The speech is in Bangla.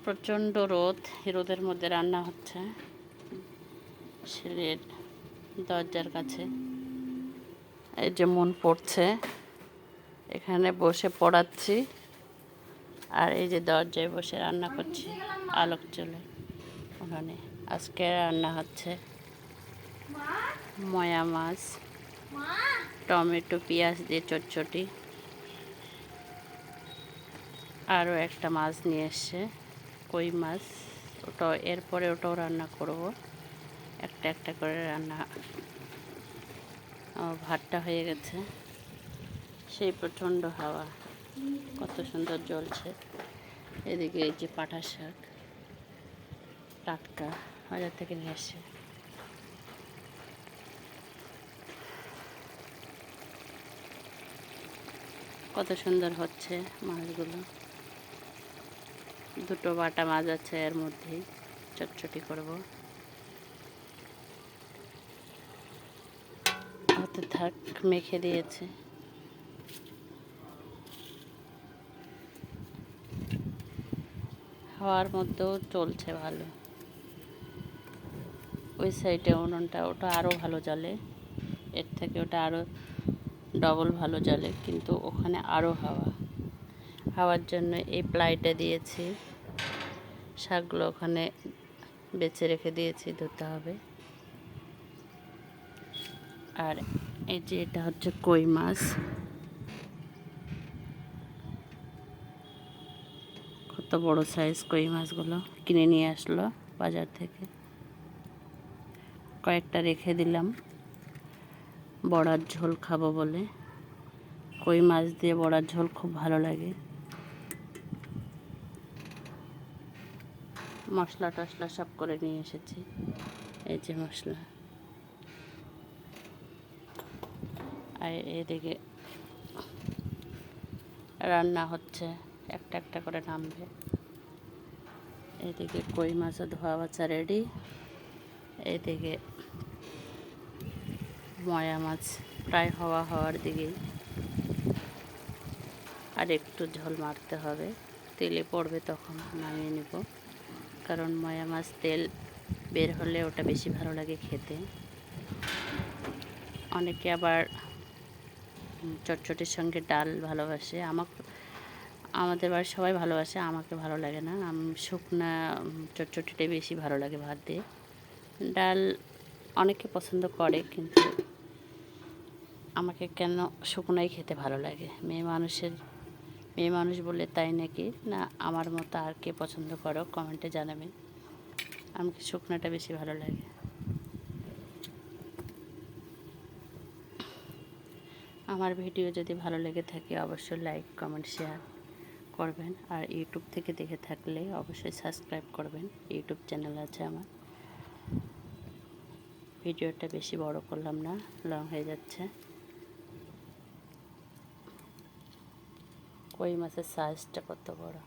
প্রচণ্ড রোদ, রোদের মধ্যে রান্না হচ্ছে সিঁড়ির দরজার কাছে। এই যে মন পড়ছে, এখানে বসে পড়াচ্ছি আর এই যে দরজায় বসে রান্না করছি আলোক চলে উঠানে। আজকে রান্না হচ্ছে ময়া মাছ, টমেটো পেঁয়াজ দিয়ে চটচটি। আরও একটা মাছ নিয়ে এসছে, কই মাছ, ওটা এরপরে ওটাও রান্না করব। একটা একটা করে রান্না। ভাতটা হয়ে গেছে। সেই প্রচণ্ড হাওয়া, কত সুন্দর জ্বলছে। এদিকে এই যে পাটা শাক টাটকা বাজার থেকে নিয়ে আসছে। কত সুন্দর হচ্ছে মাছগুলো। দুটো বাটা মাছ আছে, এর মধ্যেই চটচটি করব। হতে থাক, মেখে দিয়েছে। হাওয়ার মধ্যেও চলছে ভালো। ওই সাইডে উনুনটা, ওটা আরও ভালো জ্বলে, এর থেকে ওটা আরও ডবল ভালো জ্বলে, কিন্তু ওখানে আরও হাওয়ার জন্য এই প্লাইটা দিয়েছি। শাকগুলো ওখানে বেছে রেখে দিয়েছি, ধুতে হবে। আর এই যে এটা হচ্ছে কই মাছ, কত বড় সাইজ কই মাছগুলো কিনে নিয়ে আসলো বাজার থেকে। কয়েকটা রেখে দিলাম বড়ার ঝোল খাবো বলে। কই মাছ দিয়ে বড়ার ঝোল খুব ভালো লাগে। মশলা টশলা সব করে নিয়ে এসেছি। এই যে মশলা, আর এদিকে রান্না হচ্ছে, একটা একটা করে নামবে। এদিকে কই মাছও ধোয়া বাছা রেডি। এদিকে ময়া মাছ প্রায় হওয়ার দিকেই, আর একটু ঝোল মারতে হবে, তেলে পড়বে তখন নামিয়ে নেব। কারণ ময়া মাছ তেল বের হলে ওটা বেশি ভালো লাগে খেতে। অনেকে আবার চটচটির সঙ্গে ডাল ভালোবাসে, আমাদের বাড়ির সবাই ভালোবাসে, আমাকে ভালো লাগে না। আমি শুকনা চটচটিটাই বেশি ভালো লাগে ভাত দিয়ে। ডাল অনেকে পছন্দ করে, কিন্তু আমাকে কেন শুকনোই খেতে ভালো লাগে। মেয়ে মানুষ বলে তাই নাকি, না আমার মতো আর কে পছন্দ করো কমেন্টে জানাবেন। আমাকে শুকনোটা বেশি ভালো লাগে। আমার ভিডিও যদি ভালো লেগে থাকে অবশ্যই লাইক কমেন্ট শেয়ার করবেন। আর ইউটিউব থেকে দেখে থাকলে অবশ্যই সাবস্ক্রাইব করবেন। ইউটিউব চ্যানেল আছে আমার। ভিডিওটা বেশি বড় করলাম না, লং হয়ে যাচ্ছে। কই মাছের সাইজটা কত বড়!